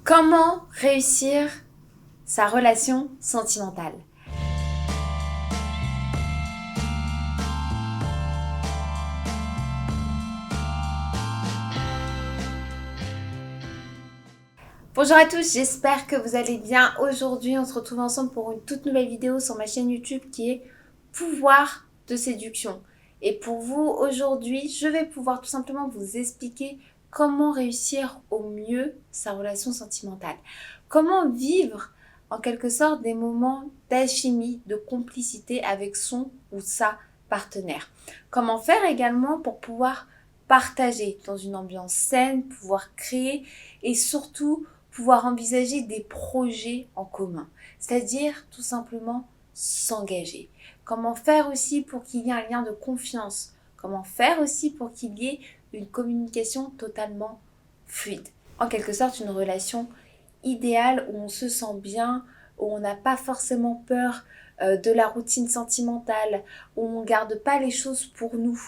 Comment réussir sa relation sentimentale? Bonjour à tous, j'espère que vous allez bien. Aujourd'hui, on se retrouve ensemble pour une toute nouvelle vidéo sur ma chaîne YouTube qui est Pouvoir de séduction. Et pour vous, aujourd'hui, je vais pouvoir tout simplement vous expliquer comment réussir au mieux sa relation sentimentale. Comment vivre en quelque sorte des moments d'alchimie, de complicité avec son ou sa partenaire. Comment faire également pour pouvoir partager dans une ambiance saine, pouvoir créer et surtout pouvoir envisager des projets en commun, c'est-à-dire tout simplement s'engager. Comment faire aussi pour qu'il y ait un lien de confiance, comment faire aussi pour qu'il y ait une communication totalement fluide. En quelque sorte, une relation idéale où on se sent bien, où on n'a pas forcément peur de la routine sentimentale, où on ne garde pas les choses pour nous,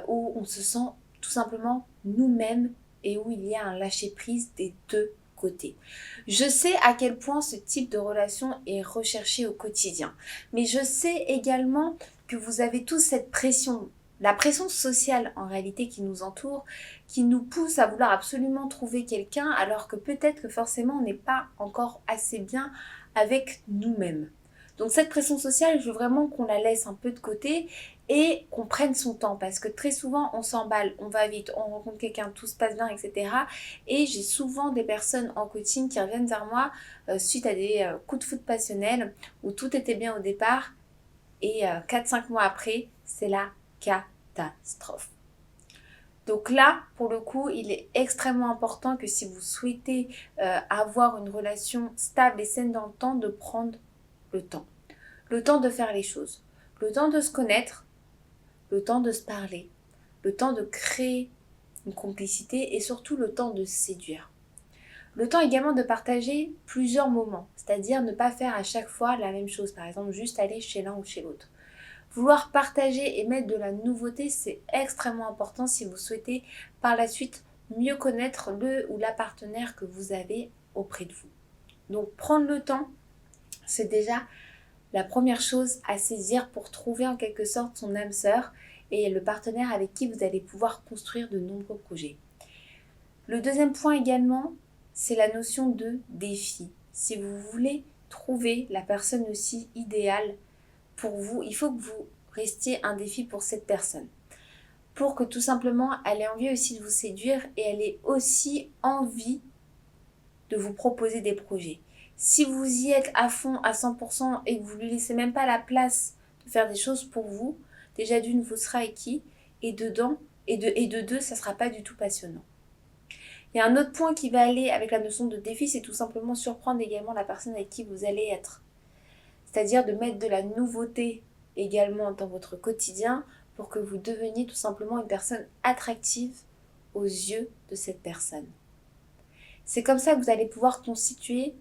où on se sent tout simplement nous-mêmes et où il y a un lâcher-prise des deux côtés. Je sais à quel point ce type de relation est recherché au quotidien, mais je sais également que vous avez tous cette pression, la pression sociale en réalité qui nous entoure, qui nous pousse à vouloir absolument trouver quelqu'un alors que peut-être que forcément on n'est pas encore assez bien avec nous-mêmes. Donc cette pression sociale, je veux vraiment qu'on la laisse un peu de côté et qu'on prenne son temps parce que très souvent on s'emballe, on va vite, on rencontre quelqu'un, tout se passe bien, etc. Et j'ai souvent des personnes en coaching qui reviennent vers moi suite à des coups de foudre passionnels où tout était bien au départ et 4-5 mois après, c'est la catastrophe. Donc là, pour le coup, il est extrêmement important que si vous souhaitez avoir une relation stable et saine dans le temps, de prendre le temps. Le temps de faire les choses. Le temps de se connaître, le temps de se parler, le temps de créer une complicité et surtout le temps de séduire. Le temps également de partager plusieurs moments, c'est-à-dire ne pas faire à chaque fois la même chose, par exemple juste aller chez l'un ou chez l'autre. Vouloir partager et mettre de la nouveauté, c'est extrêmement important si vous souhaitez par la suite mieux connaître le ou la partenaire que vous avez auprès de vous. Donc prendre le temps, c'est déjà la première chose à saisir pour trouver en quelque sorte son âme sœur et le partenaire avec qui vous allez pouvoir construire de nombreux projets. Le deuxième point également, c'est la notion de défi. Si vous voulez trouver la personne aussi idéale pour vous, il faut que vous restiez un défi pour cette personne. Pour que tout simplement, elle ait envie aussi de vous séduire et elle ait aussi envie de vous proposer des projets. Si vous y êtes à fond, à 100% et que vous ne lui laissez même pas la place de faire des choses pour vous, déjà d'une, vous serez acquis et de deux, ça ne sera pas du tout passionnant. Il y a un autre point qui va aller avec la notion de défi, c'est tout simplement surprendre également la personne avec qui vous allez être. C'est-à-dire de mettre de la nouveauté également dans votre quotidien pour que vous deveniez tout simplement une personne attractive aux yeux de cette personne. C'est comme ça que vous allez pouvoir constituer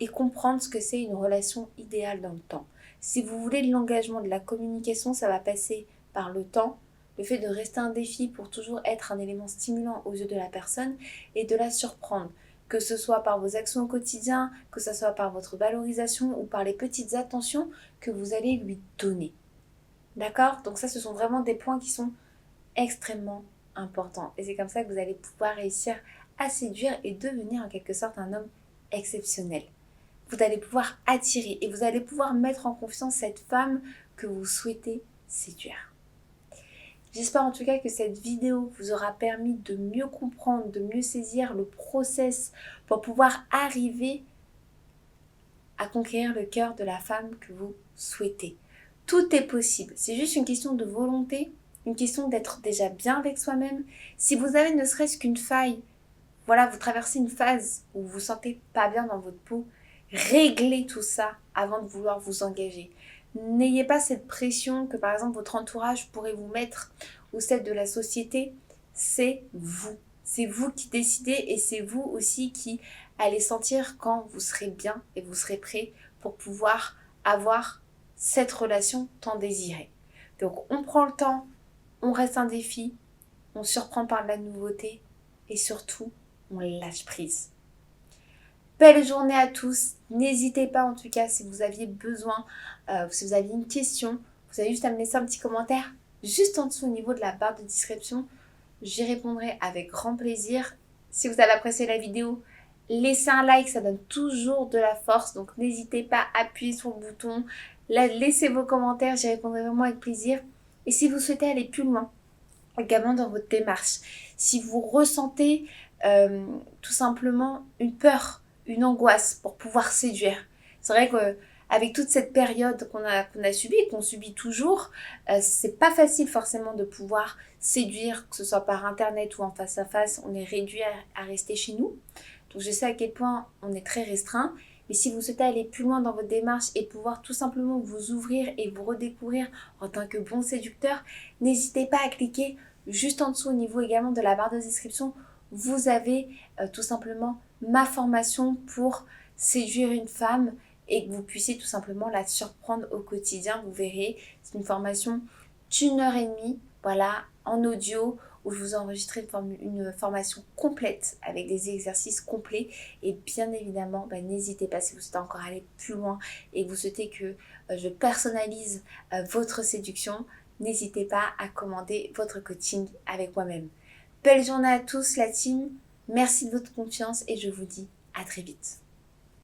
et comprendre ce que c'est une relation idéale dans le temps. Si vous voulez de l'engagement, de la communication, ça va passer par le temps, le fait de rester un défi pour toujours être un élément stimulant aux yeux de la personne et de la surprendre, que ce soit par vos actions au quotidien, que ce soit par votre valorisation ou par les petites attentions que vous allez lui donner. D'accord? Donc ça, ce sont vraiment des points qui sont extrêmement importants. Et c'est comme ça que vous allez pouvoir réussir à séduire et devenir en quelque sorte un homme exceptionnel. Vous allez pouvoir attirer et vous allez pouvoir mettre en confiance cette femme que vous souhaitez séduire. J'espère en tout cas que cette vidéo vous aura permis de mieux comprendre, de mieux saisir le process pour pouvoir arriver à conquérir le cœur de la femme que vous souhaitez. Tout est possible, c'est juste une question de volonté, une question d'être déjà bien avec soi-même. Si vous avez ne serait-ce qu'une faille, voilà, vous traversez une phase où vous vous sentez pas bien dans votre peau, réglez tout ça avant de vouloir vous engager. N'ayez pas cette pression que par exemple votre entourage pourrait vous mettre ou celle de la société. C'est vous. C'est vous qui décidez et c'est vous aussi qui allez sentir quand vous serez bien et vous serez prêt pour pouvoir avoir cette relation tant désirée. Donc on prend le temps, on reste un défi, on surprend par de la nouveauté et surtout on lâche prise. Belle journée à tous. N'hésitez pas en tout cas si vous aviez besoin, si vous aviez une question, vous avez juste à me laisser un petit commentaire juste en dessous au niveau de la barre de description. J'y répondrai avec grand plaisir. Si vous avez apprécié la vidéo, laissez un like, ça donne toujours de la force. Donc n'hésitez pas à appuyer sur le bouton, laissez vos commentaires, j'y répondrai vraiment avec plaisir. Et si vous souhaitez aller plus loin, également dans votre démarche, si vous ressentez tout simplement une peur, une angoisse pour pouvoir séduire. C'est vrai qu'avec toute cette période qu'on a subie et qu'on subit toujours, c'est pas facile forcément de pouvoir séduire, que ce soit par internet ou en face à face. On est réduit à rester chez nous. Donc je sais à quel point on est très restreint. Mais si vous souhaitez aller plus loin dans votre démarche et pouvoir tout simplement vous ouvrir et vous redécouvrir en tant que bon séducteur, n'hésitez pas à cliquer juste en dessous au niveau également de la barre de description. Vous avez tout simplement ma formation pour séduire une femme et que vous puissiez tout simplement la surprendre au quotidien. Vous verrez, c'est une formation d'1 heure et demie, voilà, en audio, où je vous ai enregistré une formation complète avec des exercices complets. Et bien évidemment, n'hésitez pas si vous souhaitez encore aller plus loin et que vous souhaitez que je personnalise votre séduction, n'hésitez pas à commander votre coaching avec moi-même. Belle journée à tous la team, merci de votre confiance et je vous dis à très vite.